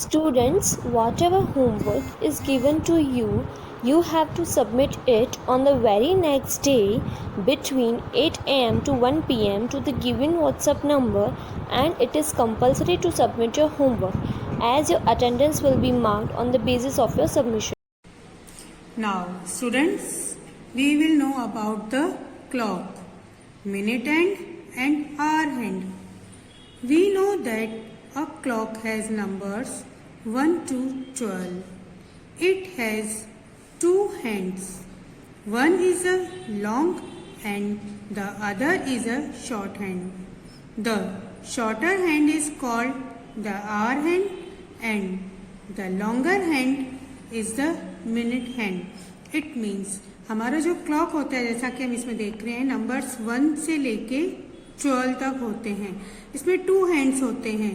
Students, whatever homework is given to you, you have to submit it on the very next day between 8 am to 1 pm to the given WhatsApp number, and it is compulsory to submit your homework as your attendance will be marked on the basis of your submission. Now, students, we will know about the clock, minute hand and hour hand. We know that a clock has numbers 1 to 12. It has two hands. One is a long and the other is a short hand. The shorter hand is called the hour hand and the longer hand is the minute hand. It means हमारा जो clock होता है, जैसा कि हम इसमें देख रहे हैं, नंबर्स 1 से लेके 12 तक होते हैं. इसमें टू हैंड्स होते हैं,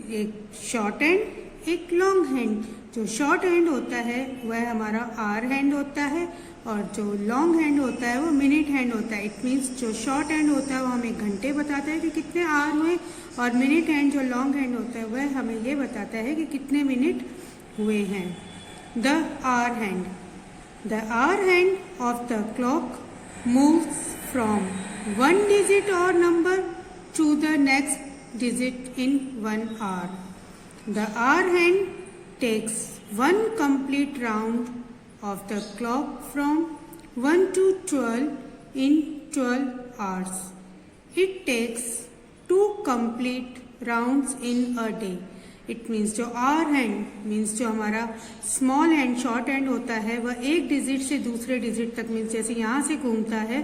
एक शॉर्ट हैंड एक लॉन्ग हैंड. जो शॉर्ट हैंड होता है वह हमारा आवर हैंड होता है और जो लॉन्ग हैंड होता है वो मिनट हैंड होता है. इट मीन्स जो शॉर्ट हैंड होता है वो हमें घंटे बताता है कि कितने आवर हुए, और मिनट हैंड जो लॉन्ग हैंड होता है वह हमें ये बताता है कि कितने मिनट हुए हैं. The hour hand. The hour hand of the clock moves from one digit or number to the next digit in 1 hour. The hour hand takes one complete round of the clock from 1 to 12 in 12 hours. It takes 2 complete rounds in a day. It means जो our hand means जो हमारा small hand short hand होता है वह एक digit से दूसरे digit तक, मीन्स जैसे यहाँ से घूमता है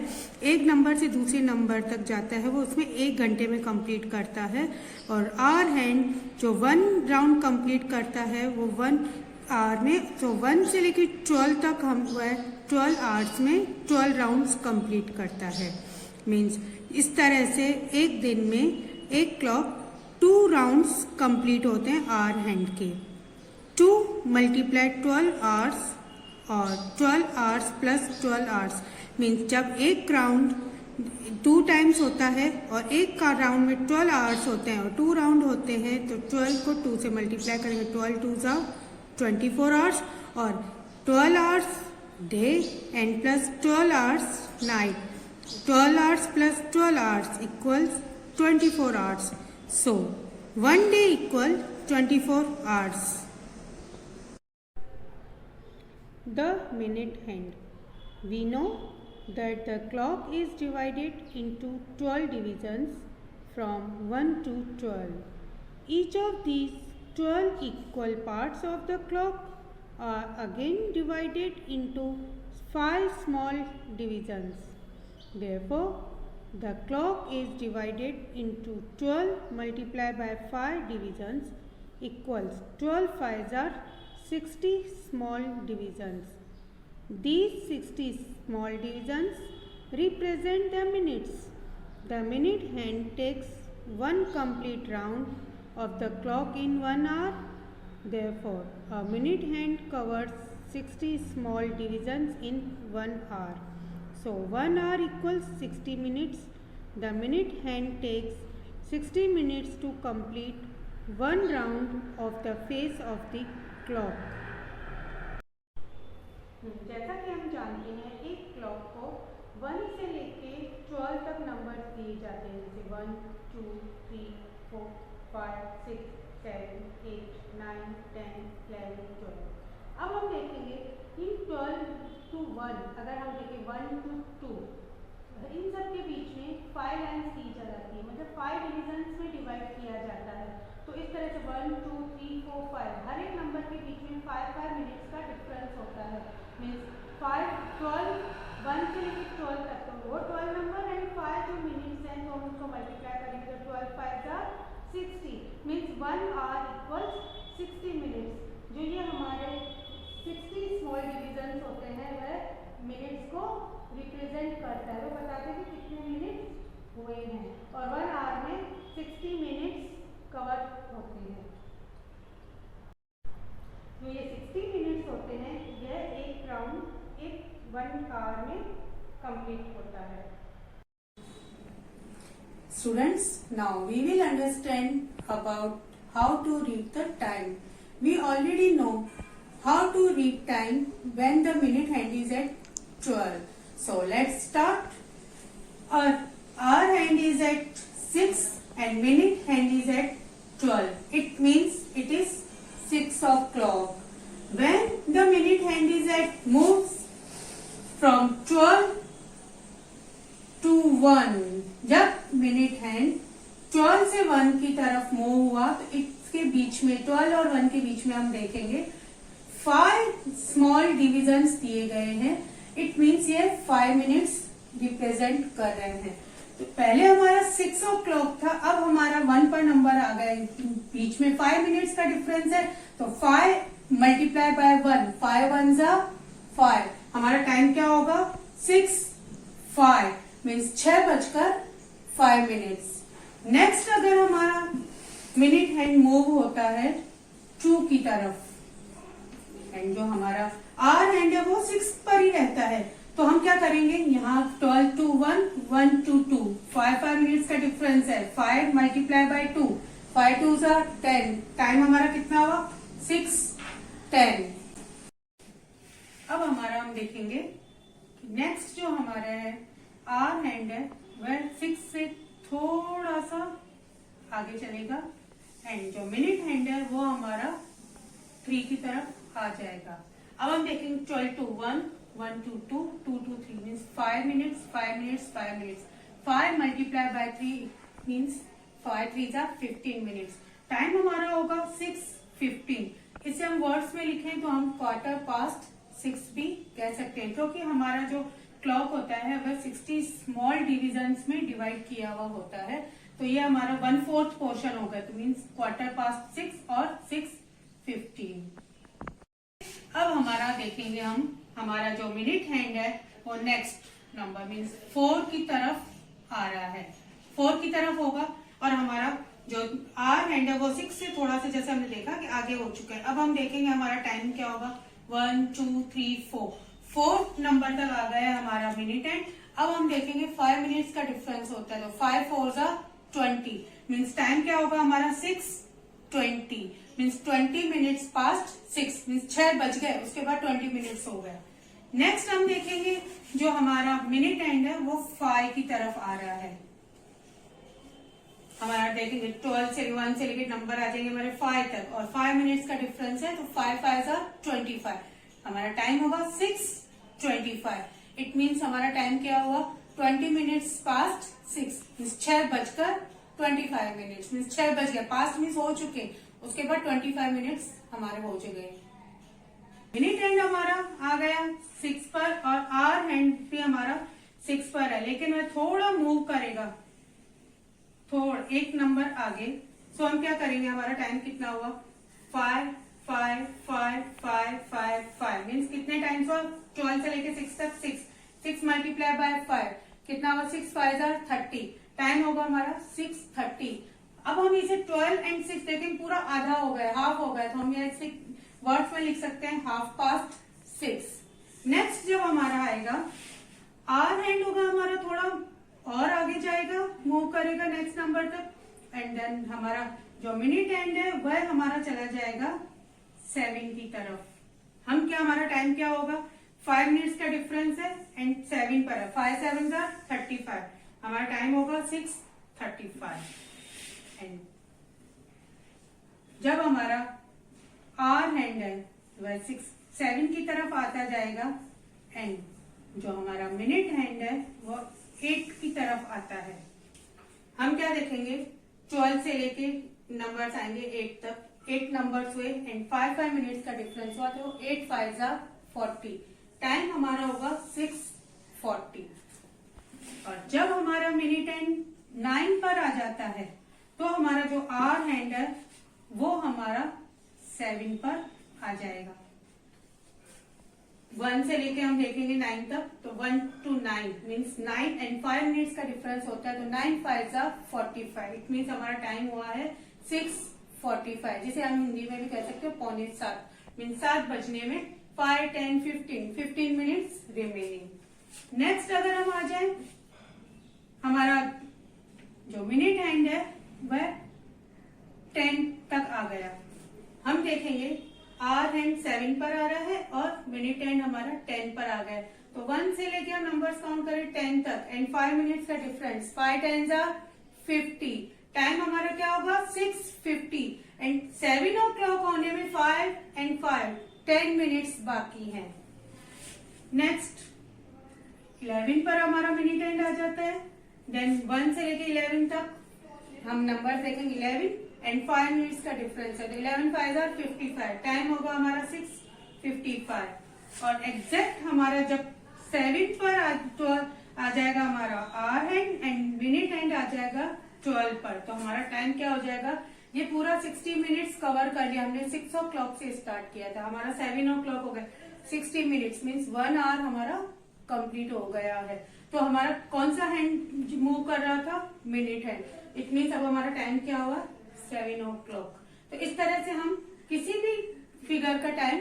एक नंबर से दूसरे नंबर तक जाता है, वो उसमें 1 घंटे में कंप्लीट करता है. और आवर हैंड जो 1 राउंड कंप्लीट करता है वो 1 आवर में, तो 1 से लेकर 12 तक हम वह 12 आवर्स में 12 राउंड्स कंप्लीट करता है. मीन्स इस तरह से एक दिन में एक क्लॉक 2 राउंड्स कंप्लीट होते हैं आवर हैंड के. 2 मल्टीप्लाई 12 आवर्स और 12 आवर्स प्लस 12 आवर्स मीन्स जब एक राउंड 2 टाइम्स होता है और एक का राउंड में 12 आवर्स होते हैं और 2 राउंड होते हैं, तो 12 को 2 से मल्टीप्लाई करेंगे, 12 2 जा 24 आवर्स, और 12 hours day and plus 12 hours night. 12 hours plus 12 hours equals 24 hours. So, 1 day equal 24 hours. The minute hand. We know that the clock is divided into 12 divisions from 1 to 12. Each of these 12 equal parts of the clock are again divided into 5 small divisions. Therefore, the clock is divided into 12 multiplied by 5 divisions equals 12 5s are 60 small divisions. These 60 small divisions represent the minutes. The minute hand takes one complete round of the clock in 1 hour. Therefore, a minute hand covers 60 small divisions in 1 hour. So 1 hour equals 60 minutes. The minute hand takes 60 minutes to complete 1 round of the face of the clock. जैसा कि हम जानते हैं एक clock को 1 से लेके 12 तक नंबर दिए जाते हैं, जैसे 1 2 3 4 5 6 7 8 9 10 11 12. अब हम देखेंगे इन 12 to 1, अगर हम देखें 1 to 2, इन सब के बीच में 5 लाइन्स दी जाती है, मतलब 5 डिविजन्स में डिवाइड किया जाता है. तो इस तरह से 1 2 3 4 5 हर एक नंबर के बीच में 5 मिनट्स का डिफरेंस होता है. मीन्स 5 12 1 से लेकर 12 तक, तो वो 12 नंबर एंड 5 जो मिनट्स हैं तो हम उसको मल्टीप्लाई करेंगे, तो 12 5 जा 60 मीन्स 1 आवर इक्वल्स 60 मिनट्स. जो ये हमारे 60 स्मॉल डिविजन्स होते हैं वह मिनट्स को रिप्रेजेंट करता है, वो बताते हैं कि कितने मिनट्स हुए हैं, और 1 आवर में 60 मिनट्स कवर होते हैं. जो ये 60 मिनट्स होते हैं यह एक राउंड एक 1 आवर में कंप्लीट होता है. Students, now we will understand about how to read the time. we already know how to read time when the minute hand is at 12. So let's start. Our hand is at 6 and minute hand is at 12. It means it is 6 o'clock. When the minute hand is at moves from 12 to 1, जब minute hand 12 से 1 की तरफ move हुआ तो इसके बीच में 12 और 1 के बीच में हम देखेंगे 5 स्मॉल डिविजन्स दिए गए हैं. इट मीन्स ये 5 मिनट्स रिप्रेजेंट कर रहे हैं. तो पहले हमारा 6 o'clock था, अब हमारा 1 पर नंबर आ गया. बीच में 5 मिनट्स का डिफरेंस है, तो 5 मल्टीप्लाई बाय 1, 5 1 जा 5. हमारा टाइम क्या होगा? 6:05 मीन्स 6:05. नेक्स्ट अगर हमारा मिनट हैंड मूव होता है 2 की तरफ, एंड जो हमारा आर हैंड है वो 6 पर ही रहता है, तो हम क्या करेंगे? यहाँ 12 to 1, 1 to 2, 5 मिनट्स का डिफरेंस है. 5 मल्टीप्लाई बाय 2, 5 2 जा 10. टाइम हमारा कितना हुआ? 6:10. अब हमारा हम देखेंगे नेक्स्ट जो हमारा है आर हैंड है वह 6 से थोड़ा सा आगे चलेगा, एंड जो मिनट हैंड है वो हमारा 3 की तरफ आ जाएगा. अब हम देखेंगे 12 to 1, 1 to 2, 2 to 3 means 5 minutes, 5 minutes, 5 minutes. 5 multiply by 3 means 5 3 जा 15 मिनट्स. टाइम हमारा होगा 6:15. इसे हम वर्ड्स में लिखें तो हम 6:15 भी कह सकते हैं, क्योंकि हमारा जो क्लॉक होता है वह 60 स्मॉल डिविजन्स में डिवाइड किया हुआ होता है. तो ये हमारा 1/4 पोर्शन होगा, तो मीन्स 6:15 और 6:15. अब हमारा देखेंगे हम हमारा जो मिनट हैंड है वो नेक्स्ट नंबर मीन्स 4 की तरफ आ रहा है. 4 की तरफ होगा, और हमारा जो आर हैंड है वो 6 से थोड़ा सा, जैसे हमने देखा कि आगे हो चुका है. अब हम देखेंगे हमारा टाइम क्या होगा? 1 2 3 4. 4 नंबर तक आ गया हमारा मिनट हैंड. अब हम देखेंगे 5 मिनट्स का डिफरेंस होता है, तो 5 4 जा 20 मीन्स टाइम क्या होगा हमारा? 6:20 मीन्स 20 मिनट्स पास्ट 6 मीन्स 6 बज गए, उसके बाद 20 मिनट्स हो गए. नेक्स्ट हम देखेंगे जो हमारा मिनट हैंड है वो 5 की तरफ आ रहा है. हमारा देखेंगे 12 से 1 से लेकर नंबर आ जाएंगे हमारे 5 तक, और 5 मिनट्स का डिफरेंस है, तो 5 5 जा 25. हमारा टाइम होगा 6:25. इट मीन्स हमारा टाइम क्या हुआ? 20 मिनट्स पास्ट 6 मीन्स 6 बजकर 25 मिनट्स मीन्स 6 बज गए. पास्ट मीन्स हो चुके, उसके बाद 25 मिनट्स हमारे हो चुके. मिनट हैंड हमारा आ गया 6 पर, और आर हैंड भी हमारा 6 पर है, लेकिन वह थोड़ा मूव करेगा, थोड़ा एक नंबर आगे. सो हम क्या करेंगे? हमारा टाइम कितना हुआ? 5 5 5 5 5 5 मीन्स कितने टाइम्स हुआ? 12 से लेके 6 तक 6 मल्टीप्लाई बाय 5 कितना हुआ? 6 5 जा 30. टाइम होगा हमारा 6:30. अब हम इसे 12 एंड 6 देखें, पूरा आधा हो गया, हाफ हो गया, तो हम इसे वर्ड्स में लिख सकते हैं 6:30. नेक्स्ट जब हमारा आएगा आर हैंड होगा हमारा थोड़ा और आगे जाएगा, मूव करेगा नेक्स्ट नंबर तक, एंड देन हमारा जो मिनट हैंड है वह हमारा चला जाएगा 7 की तरफ. हम क्या, हमारा टाइम क्या होगा? 5 मिनट्स का डिफरेंस है, एंड 7 पर है. 5 7 जा 35. हमारा टाइम होगा 6:35. एंड जब हमारा आर हैंड है वह 7 की तरफ आता जाएगा, एंड जो हमारा मिनट हैंड है वो 8 की तरफ आता है. हम क्या देखेंगे? 12 से लेके नंबर्स आएंगे 8 तक. 8 नंबर्स हुए, एंड 5 मिनट्स का डिफरेंस हुआ, तो 8 5 जा 40. टाइम हमारा होगा 6:40. और जब हमारा मिनट हैंड 9 पर आ जाता है, तो हमारा जो आर हैंड है वो हमारा 7 पर आ जाएगा. 1 से लेके हम देखेंगे 9 तक, तो 1 to 9 मीन्स 9 एंड 5 मिनट्स का डिफरेंस होता है, तो 9 5 जा 45. इट मीन्स हमारा टाइम हुआ है 6:45, जिसे हम हिंदी में भी कह सकते हैं 6:45 मीन्स 7 बजने में 5 10 15 मिनट्स रिमेनिंग. नेक्स्ट अगर हम आ जाए, हमारा जो मिनट हैंड है वह 10 तक आ गया. हम देखेंगे आवर हैंड 7 पर आ रहा है और मिनट हैंड हमारा 10 पर आ गया है। तो 1 से लेके हम नंबर्स काउंट करें 10 तक एंड 5 मिनट्स का डिफरेंस, 5 10s are 50। टाइम हमारा क्या होगा 6:50 एंड 7 o'clock होने में 5 and 5 10 मिनट्स बाकी हैं। नेक्स्ट 11 पर हमारा मिनट एंड आ जाता है। देन 1 से लेके 11 तक हम नंबर देखेंगे 11 एंड 5 मिनट्स का डिफरेंस है। तो 11 5s are 55। टाइम होगा हमारा 6:55 और एग्जैक्ट हमारा जब 7 पर आ जाएगा हमारा hour hand and minute hand आ जाएगा 12 पर, तो हमारा टाइम क्या हो जाएगा, ये पूरा 60 मिनट्स कवर कर लिया हमने। 6 o'clock से स्टार्ट किया था, हमारा 7 o'clock हो गया। 60 मिनट्स मीन्स 1 hour हमारा कंप्लीट हो गया है। तो हमारा कौन सा हैंड मूव कर रहा था, मिनट हैंड। इट मीन्स अब हमारा टाइम क्या हुआ 7 o'clock। तो इस तरह से हम किसी भी फिगर का टाइम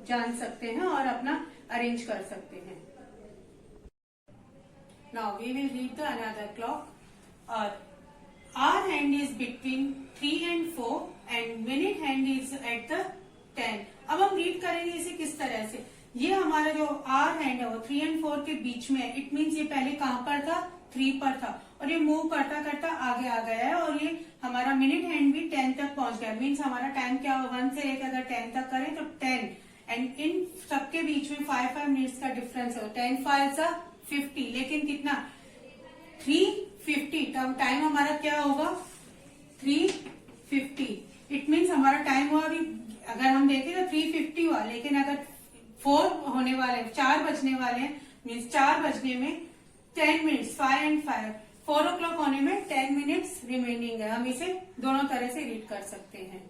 जान सकते हैं और अपना अरेंज कर सकते हैं। Now we will read the another clock और hour hand is between 3 and 4 and minute hand is at the 10। अब हम रीड करेंगे इसे किस तरह से। ये हमारा जो आवर हैंड है वो 3 and 4 के बीच में है। इट मीन्स ये पहले कहां पर था, 3 पर था और ये मूव करता करता आगे आ गया है और ये हमारा मिनट हैंड भी 10 तक पहुंच गया। मीन्स हमारा टाइम क्या हो, 1 से लेकर अगर 10 तक करें तो 10 एंड इन सबके बीच में 5 मिनट्स का डिफरेंस है। 10 5s are 50, लेकिन कितना 3:50। तब टाइम हमारा क्या होगा 3:50। इट मीन्स हमारा टाइम हुआ अभी अगर हम देखें तो 3:50 हुआ, लेकिन अगर 4 होने वाले 4 बजने वाले हैं मीन्स 4 बजने में 10 मिनट्स 5 and 5 4 o'clock होने में 10 मिनट्स रिमेनिंग है। हम इसे दोनों तरह से रीड कर सकते हैं।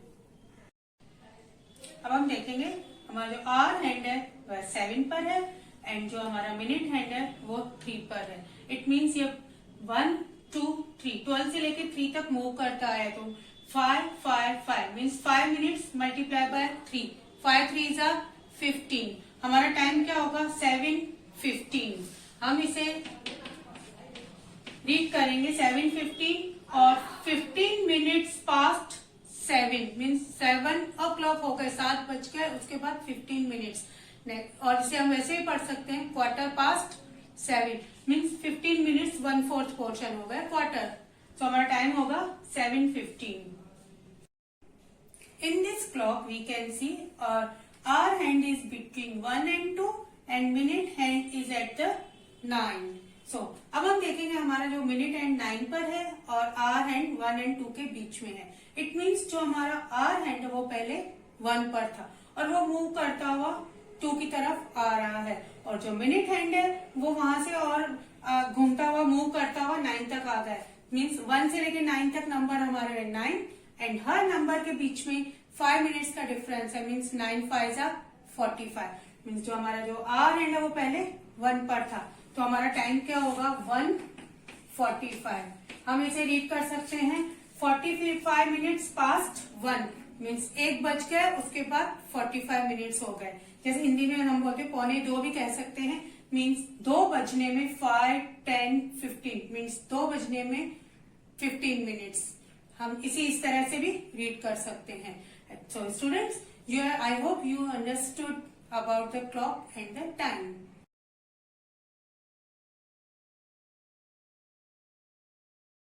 अब हम देखेंगे हमारा जो आवर हैंड है वह 7 पर है एंड जो हमारा मिनट हैंड है वो 3 पर है। इट मीन्स ये 1 2 3 12 से लेके 3 तक मूव करता है। तो 5 5 5 means 5 minutes multiply by 3, 5 3s are 15। हमारा टाइम क्या होगा 7:15। हम इसे रीड करेंगे 7:15 और 15 मिनट्स पास्ट 7 मीन्स 7 o'clock हो गए, 7 बज गए, उसके बाद 15 मिनट्स। और इसे हम वैसे ही पढ़ सकते हैं quarter past 7 means 15 minutes 1/4 portion हो गया क्वार्टर। तो हमारा टाइम होगा 7:15। In this clock we can see our hand is between 1 and 2 and minute hand is at the 9। So अब हम देखेंगे हमारा जो मिनट हैंड 9 पर है और आवर हैंड 1 and 2 के बीच में है। इट मीन्स जो हमारा आवर हैंड है वो पहले 1 पर था और वो मूव करता हुआ 2 की तरफ आ रहा है और जो मिनट हैंड है वो वहां से और घूमता हुआ मूव करता हुआ 9 तक आ गया। मीन्स 1 से लेके 9 तक नंबर हमारे 9 एंड हर नंबर के बीच में 5 मिनट्स का डिफरेंस है। Means 9 5s are 45। मीन्स जो हमारा जो आवर हैंड है वो पहले 1 पर था तो हमारा टाइम क्या होगा 1:45। हम इसे रीड कर सकते हैं 45 मिनट्स पास्ट 1 मीन्स 1 बज गए, उसके बाद 45 मिनट्स हो गए। जैसे हिंदी में हम बोलते 1:45 भी कह सकते हैं। मीन्स 2 बजने में 5 10 15 मीन्स 2 बजने में 15 मिनट्स। हम इस तरह से भी रीड कर सकते हैं। So students, I hope you understood about the clock and the time.